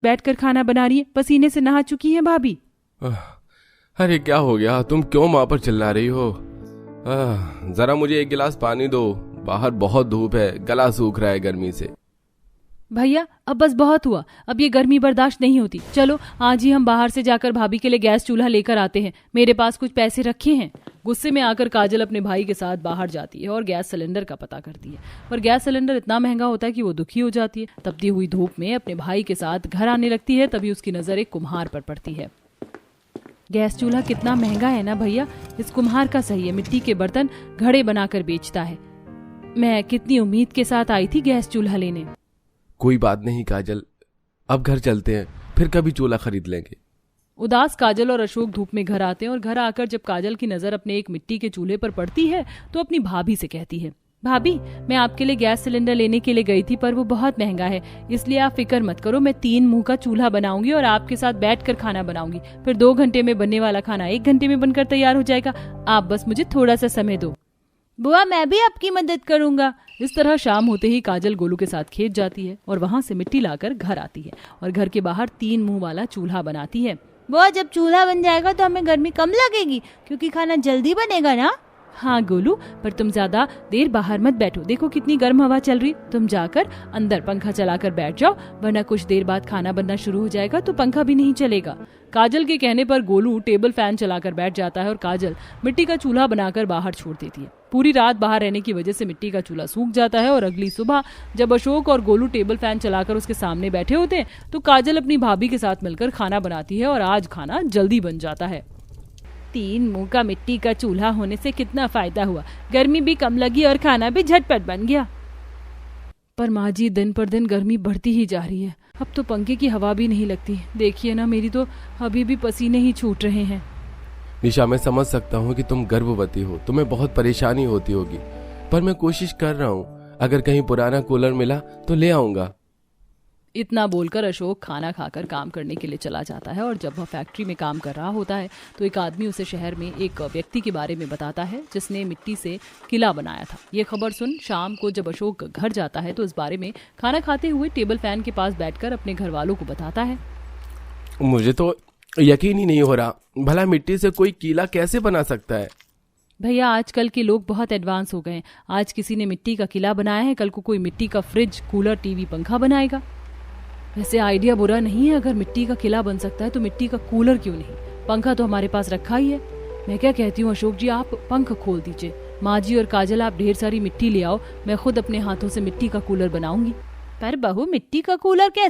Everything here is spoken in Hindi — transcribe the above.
बैठकर खाना बना रही है, पसीने से नहा चुकी हैं भाभी। अरे क्या हो गया, तुम क्यों माँ पर चिल्ला रही हो? जरा मुझे एक गिलास पानी दो, बाहर बहुत धूप है, गला सूख रहा है गर्मी से। भैया अब बस बहुत हुआ, अब ये गर्मी बर्दाश्त नहीं होती। चलो आज ही हम बाहर से जाकर भाभी के लिए गैस चूल्हा लेकर आते हैं, मेरे पास कुछ पैसे रखे हैं। गुस्से में आकर काजल अपने भाई के साथ बाहर जाती है और गैस सिलेंडर का पता करती है, पर गैस सिलेंडर इतना महंगा होता है कि वो दुखी हो जाती है। तपती हुई धूप में अपने भाई के साथ घर आने लगती है, तभी उसकी नजर एक कुम्हार पर पड़ती है। गैस चूल्हा कितना महंगा है ना भैया, इस कुम्हार का सही है, मिट्टी के बर्तन घड़े बनाकर बेचता है। मैं कितनी उम्मीद के साथ आई थी गैस चूल्हा लेने। कोई बात नहीं काजल, अब घर चलते हैं, फिर कभी चूल्हा खरीद लेंगे। उदास काजल और अशोक धूप में घर आते हैं और घर आकर जब काजल की नजर अपने एक मिट्टी के चूल्हे पर पड़ती है तो अपनी भाभी से कहती है, भाभी मैं आपके लिए गैस सिलेंडर लेने के लिए गई थी, पर वो बहुत महंगा है, इसलिए आप फिक्र मत करो, मैं 3 मुंह का चूल्हा बनाऊंगी और आपके साथ बैठकर खाना बनाऊंगी। फिर 2 घंटे में बनने वाला खाना 1 घंटे में बनकर तैयार हो जाएगा, आप बस मुझे थोड़ा सा समय दो। बुआ मैं भी आपकी मदद करूंगा। इस तरह शाम होते ही काजल गोलू के साथ खेत जाती है और वहां से मिट्टी लाकर घर आती है और घर के बाहर 3 मुंह वाला चूल्हा बनाती है। बुआ जब चूल्हा बन जाएगा तो हमें गर्मी कम लगेगी, क्योंकि खाना जल्दी बनेगा ना। हाँ गोलू, पर तुम ज्यादा देर बाहर मत बैठो, देखो कितनी गर्म हवा चल रही, तुम जाकर अंदर पंखा चलाकर बैठ जाओ, वरना कुछ देर बाद खाना बनना शुरू हो जाएगा तो पंखा भी नहीं चलेगा। काजल के कहने पर गोलू टेबल फैन चलाकर बैठ जाता है और काजल मिट्टी का चूल्हा बनाकर बाहर छोड़ देती है। पूरी रात बाहर रहने की वजह से मिट्टी का चूल्हा सूख जाता है और अगली सुबह जब अशोक और गोलू टेबल फैन चलाकर उसके सामने बैठे होते हैं तो काजल अपनी भाभी के साथ मिलकर खाना बनाती है और आज खाना जल्दी बन जाता है। 3 मुंह का मिट्टी का चूल्हा होने से कितना फायदा हुआ, गर्मी भी कम लगी और खाना भी झटपट बन गया। पर माँ जी दिन पर दिन गर्मी बढ़ती ही जा रही है, अब तो पंखे की हवा भी नहीं लगती, देखिए ना मेरी तो अभी भी पसीने ही छूट रहे हैं। निशा मैं समझ सकता हूँ कि तुम गर्भवती हो, तुम्हें बहुत परेशानी होती होगी, पर मैं कोशिश कर रहा हूँ, अगर कहीं पुराना कूलर मिला तो ले आऊंगा। इतना बोलकर अशोक खाना खाकर काम करने के लिए चला जाता है और जब वह फैक्ट्री में काम कर रहा होता है तो एक आदमी उसे शहर में एक व्यक्ति के बारे में बताता है जिसने मिट्टी से किला बनाया था। ये खबर सुन शाम को जब अशोक घर जाता है तो इस बारे में खाना खाते हुए टेबल फैन के पास बैठकर अपने घर वालों को बताता है। मुझे तो यकीन ही नहीं हो रहा, भला मिट्टी से कोई किला कैसे बना सकता है? भैया आजकल के लोग बहुत एडवांस हो गए हैं, आज किसी ने मिट्टी का किला बनाया है, कल को कोई मिट्टी का फ्रिज, कूलर, टीवी, पंखा बनाएगा। वैसे आइडिया बुरा नहीं है, अगर मिट्टी का किला बन सकता है तो मिट्टी का कूलर क्यों नहीं, पंखा तो हमारे पास रखा ही है। मैं क्या कहती हूँ अशोक जी, आप पंख खोल दीजिए, माँ जी और काजल आप ढेर सारी मिट्टी ले आओ, मैं खुद अपने हाथों से मिट्टी का कूलर बनाऊंगी। पर बहू मिट्टी का कूलर कैसे